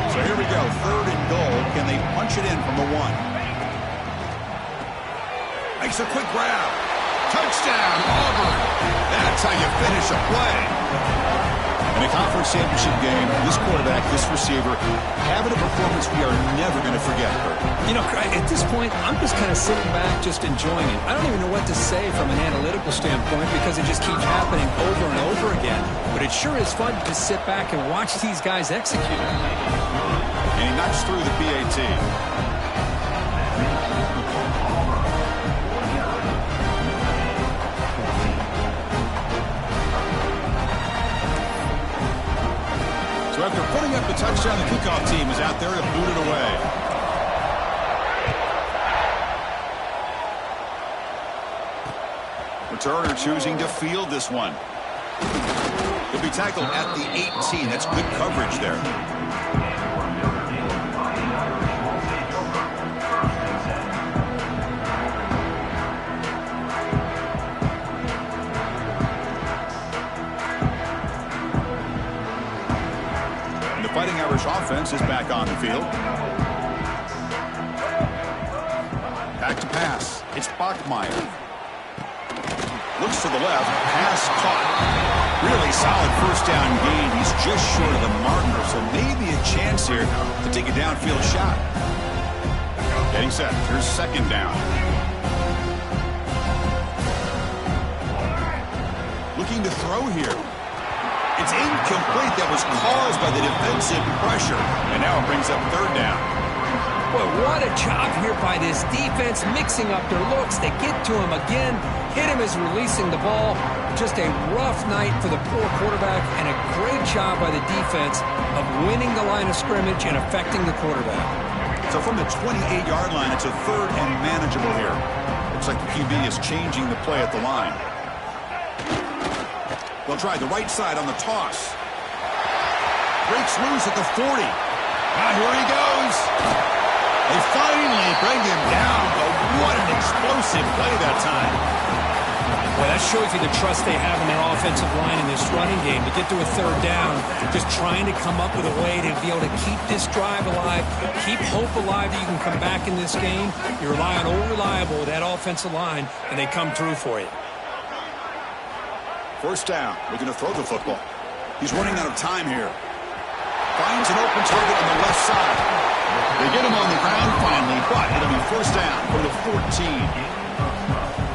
So here we go, 3rd and goal. Can they punch it in from the 1? Makes a quick grab. Touchdown, Auburn. That's how you finish a play. In a conference championship game, this quarterback, this receiver, having a performance we are never going to forget. You know, at this point, I'm just kind of sitting back, just enjoying it. I don't even know what to say from an analytical standpoint because it just keeps happening over and over again. But it sure is fun to sit back and watch these guys execute. And he knocks through the PAT. So after putting up the touchdown, the kickoff team is out there to boot it away. Returner choosing to field this one. He'll be tackled at the 18. That's good coverage there. Fighting Irish offense is back on the field. Back to pass. It's Bachmeier. Looks to the left. Pass caught. Really solid first down gain. He's just short of the marker, so maybe a chance here to take a downfield shot. Getting set. Here's 2nd down. Looking to throw here. It's incomplete. That was caused by the defensive pressure. And now it brings up 3rd down. Boy, what a job here by this defense, mixing up their looks. They get to him again, hit him as releasing the ball. Just a rough night for the poor quarterback, and a great job by the defense of winning the line of scrimmage and affecting the quarterback. So from the 28-yard line, it's a 3rd and manageable here. Looks like the QB is changing the play at the line. They'll try the right side on the toss. Breaks loose at the 40. Ah, here he goes. They finally bring him down, but what an explosive play that time. Well, that shows you the trust they have in their offensive line in this running game. To get to a 3rd down, just trying to come up with a way to be able to keep this drive alive, keep hope alive that you can come back in this game. You rely on Old Reliable with that offensive line, and they come through for you. 1st down, looking to throw the football. He's running out of time here. Finds an open target on the left side. They get him on the ground finally, but it'll be 1st down from the 14.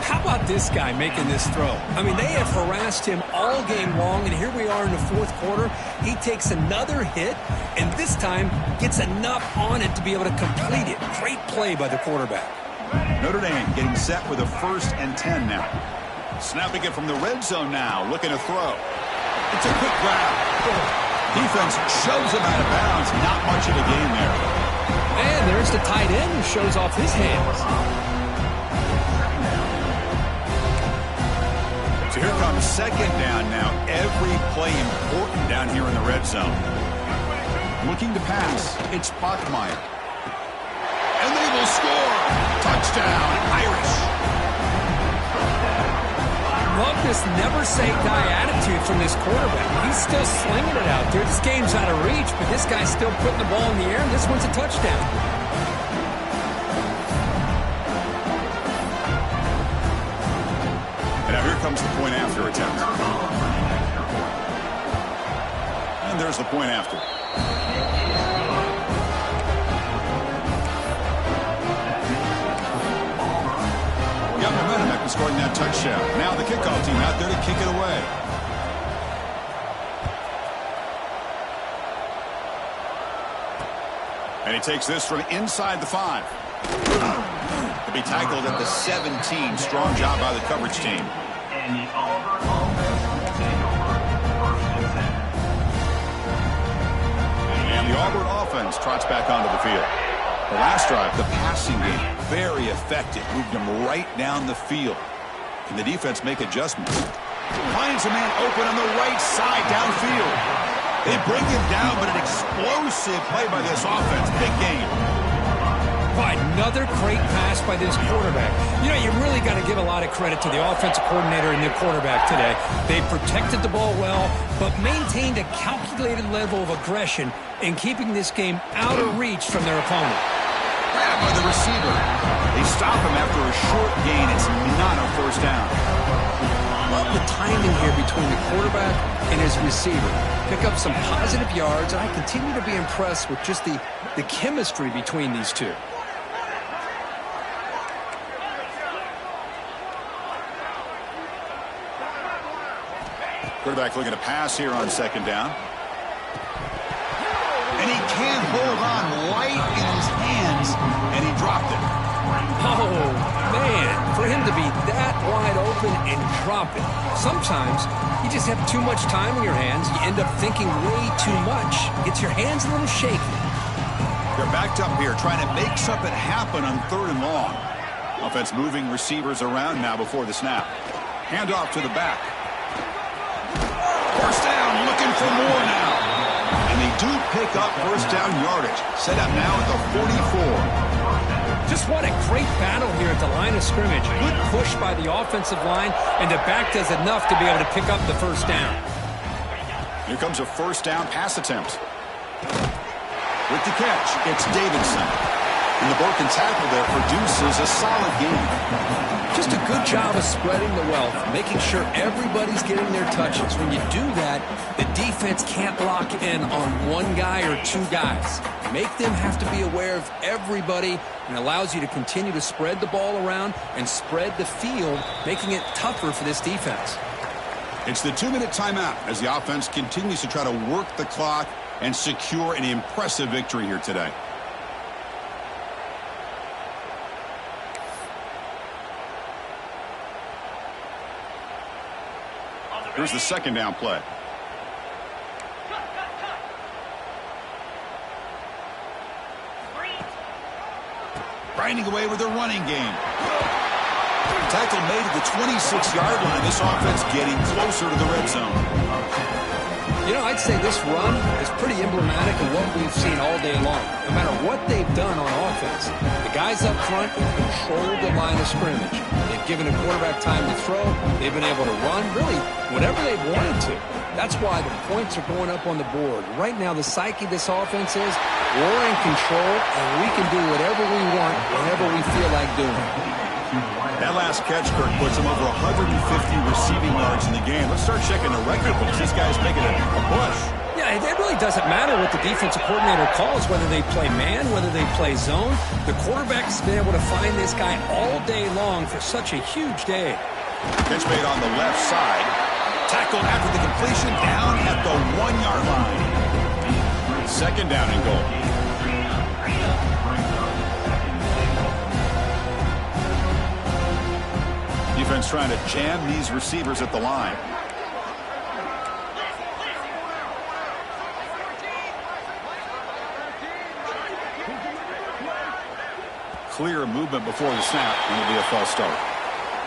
How about this guy making this throw? I mean, they have harassed him all game long, and here we are in the 4th quarter. He takes another hit, and this time gets enough on it to be able to complete it. Great play by the quarterback. Notre Dame getting set with a 1st and 10 now. Snapping it from the red zone now, looking to throw. It's a quick grab. Defense shoves him out of bounds. Not much of a gain there. And there's the tight end who shows off his hands. So here comes 2nd down now. Every play important down here in the red zone. Looking to pass. It's Bachmeier. And they will score. Touchdown, Irish. Love this never-say-die attitude from this quarterback. He's still slinging it out there. This game's out of reach, but this guy's still putting the ball in the air, and this one's a touchdown. And now here comes the point after attempt. And there's the point after. Got momentum after scoring that touchdown. Now the kickoff team out there to kick it away. And he takes this from inside the 5. To be tackled at the 17. Strong job by the coverage team. And the Auburn offense trots back onto the field. The last drive, the passing game, very effective. Moved them right down the field. Can the defense make adjustments? Finds a man open on the right side downfield. They bring him down, but an explosive play by this offense. Big game. Another great pass by this quarterback. You know, you really got to give a lot of credit to the offensive coordinator and the quarterback today. They protected the ball well, but maintained a calculated level of aggression in keeping this game out of reach from their opponent. Grab by the receiver. They stop him after a short gain. It's not a first down. Love the timing here between the quarterback and his receiver. Pick up some positive yards, and I continue to be impressed with just the chemistry between these two. Quarterback looking to pass here on second down. And he can't hold on right in his hands, and he dropped it. Oh, man, for him to be that wide open and drop it. Sometimes you just have too much time in your hands. You end up thinking way too much. Gets your hands a little shaky. They're backed up here trying to make something happen on 3rd and long. Offense moving receivers around now before the snap. Handoff to the back. First down, looking for more now. And they do pick up first down yardage. Set up now at the 44. Just what a great battle here at the line of scrimmage. Good push by the offensive line, and the back does enough to be able to pick up the first down. Here comes a first down pass attempt. With the catch, it's Davidson. And the broken tackle there produces a solid gain. Just a good job of spreading the wealth, making sure everybody's getting their touches. When you do that, the defense can't lock in on one guy or two guys. Make them have to be aware of everybody, and allows you to continue to spread the ball around and spread the field, making it tougher for this defense. It's the 2-minute timeout as the offense continues to try to work the clock and secure an impressive victory here today. Here's the second down play. Grinding away with a running game. Tackle made at the 26-yard line. This offense getting closer to the red zone. You know, I'd say this run is pretty emblematic of what we've seen all day long. No matter what they've done on offense, the guys up front have controlled the line of scrimmage. They've given a quarterback time to throw. They've been able to run, really, whatever they've wanted to. That's why the points are going up on the board. Right now, the psyche of this offense is we're in control, and we can do whatever we want whenever we feel like doing it. That last catch, Kirk, puts him over 150 receiving yards in the game. Let's start checking the record books. This guy's making a push. Yeah, it really doesn't matter what the defensive coordinator calls, whether they play man, whether they play zone. The quarterback's been able to find this guy all day long for such a huge day. Catch made on the left side. Tackled after the completion down at the 1-yard line. Second down and goal. Defense trying to jam these receivers at the line. Clear movement before the snap, and it'll be a false start.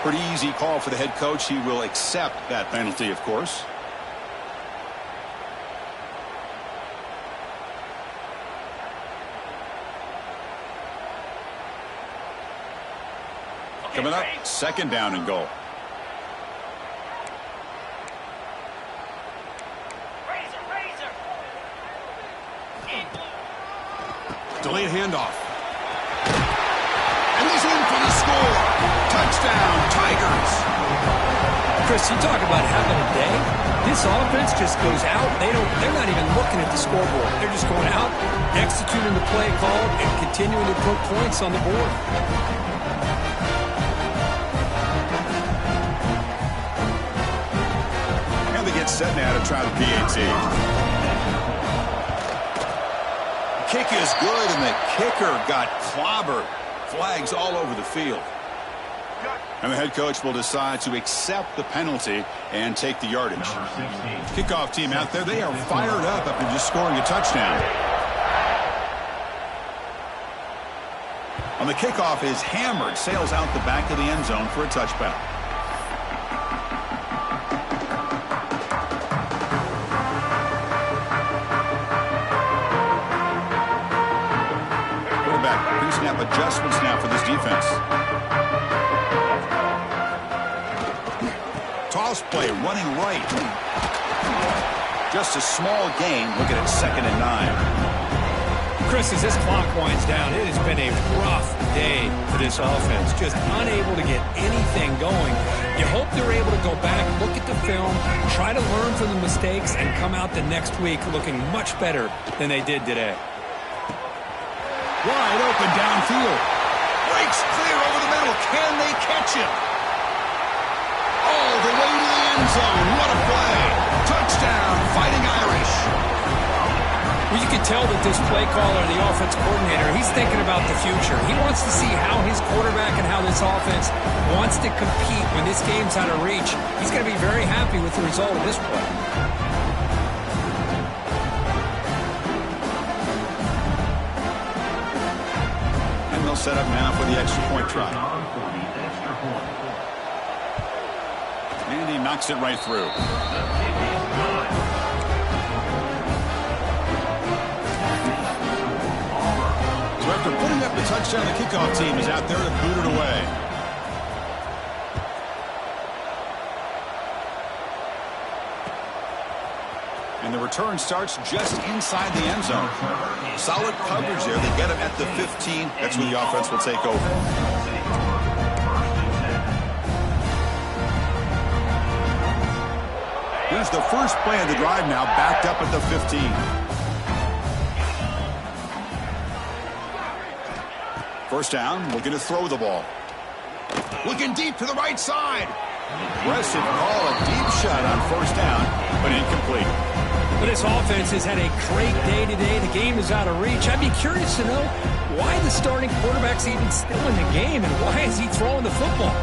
Pretty easy call for the head coach. He will accept that penalty, of course. Coming up, second down and goal. Delayed handoff. And he's in for the score. Touchdown, Tigers. Chris, you talk about having a day. This offense just goes out. They're not even looking at the scoreboard. They're just going out, executing the play call, and continuing to put points on the board. Set now to try the PAT. Kick is good, and the kicker got clobbered. Flags all over the field. And the head coach will decide to accept the penalty and take the yardage. Kickoff team out there, they are fired up after just scoring a touchdown. On the kickoff is hammered, sails out the back of the end zone for a touchback. lineup adjustments now for this defense. Toss play, running right. Just a small gain. Look at it, 2nd and 9. Chris, as this clock winds down, it has been a rough day for this offense. Just unable to get anything going. You hope they're able to go back, look at the film, try to learn from the mistakes, and come out the next week looking much better than they did today. Wide open downfield. Breaks clear over the middle. Can they catch him? All the way to the end zone. What a play. Touchdown, Fighting Irish. Well, you can tell that this play caller, the offense coordinator, he's thinking about the future. He wants to see how his quarterback and how this offense wants to compete when this game's out of reach. He's going to be very happy with the result of this play. And they'll set up now for the extra point try. And he knocks it right through. So after putting up the touchdown, the kickoff team is out there to boot it away. And the return starts just inside the end zone. Solid coverage there. They get him at the 15. That's where the offense will take over. Here's the first play of the drive now, backed up at the 15. First down, looking to throw the ball. Looking deep to the right side. Aggressive call, a deep shot on first down, but incomplete. But this offense has had a great day today. The game is out of reach. I'd be curious to know why the starting quarterback's even still in the game and why is he throwing the football?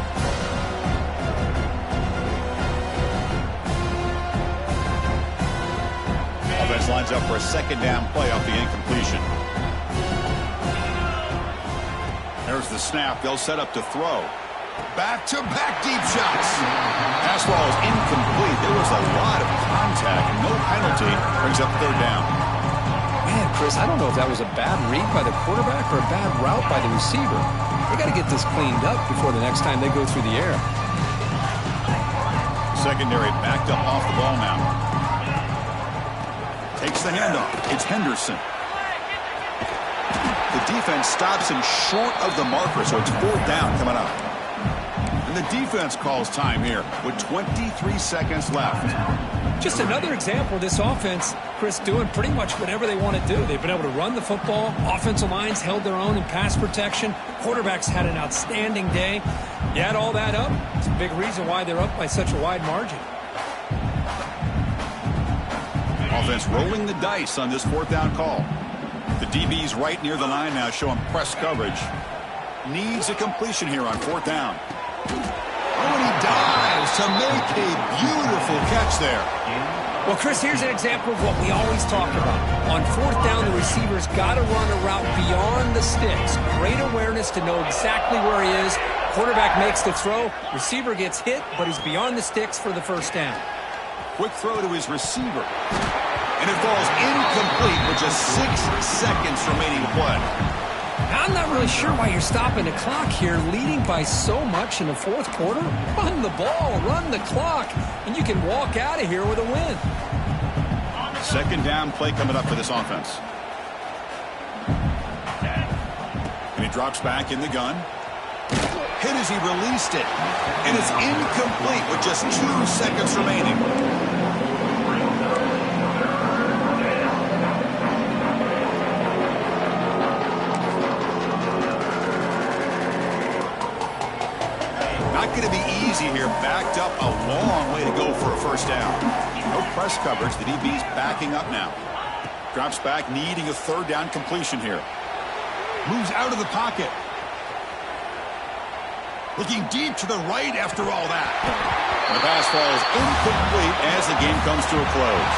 Offense lines up for a 2nd down play off the incompletion. There's the snap. They'll set up to throw. Back-to-back deep shots. Pass ball is incomplete. There was a lot of contact. No penalty. Brings up 3rd down. Man, Chris, I don't know if that was a bad read by the quarterback or a bad route by the receiver. They got to get this cleaned up before the next time they go through the air. Secondary backed up off the ball now. Takes the handoff. It's Henderson. The defense stops him short of the marker, so it's 4th down coming up. And the defense calls time here with 23 seconds left. Just another example of this offense, Chris, doing pretty much whatever they want to do. They've been able to run the football. Offensive lines held their own in pass protection. Quarterbacks had an outstanding day. You add all that up, it's a big reason why they're up by such a wide margin. Offense rolling the dice on this 4th down call. The DB's right near the line now, showing press coverage. Needs a completion here on 4th down. Oh, and he dives to make a beautiful catch there. Well, Chris, here's an example of what we always talk about. On 4th down, the receiver's got to run a route beyond the sticks. Great awareness to know exactly where he is. Quarterback makes the throw. Receiver gets hit, but he's beyond the sticks for the 1st down. Quick throw to his receiver. And it falls incomplete with just 6 seconds remaining to play. Now, I'm not really sure why you're stopping the clock here, leading by so much in the 4th quarter. Run the ball, run the clock, and you can walk out of here with a win. 2nd down play coming up for this offense. And he drops back in the gun. Hit as he released it. And it's incomplete with just 2 seconds remaining. Going to be easy here. Backed up a long way to go for a 1st down. No press coverage. The DB's backing up now. Drops back, needing a 3rd down completion here. Moves out of the pocket. Looking deep to the right after all that. And the pass falls incomplete as the game comes to a close.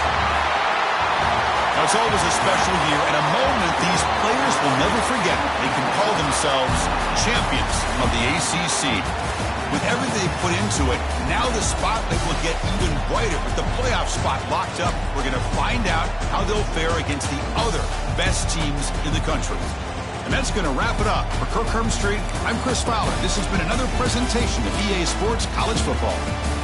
Now, it's always a special year and a moment these players will never forget. They can call themselves champions of the ACC. With everything they put into it, now the spotlight will get even brighter with the playoff spot locked up. We're going to find out how they'll fare against the other best teams in the country. And that's going to wrap it up. For Kirk Hermstreet, I'm Chris Fowler. This has been another presentation of EA Sports College Football.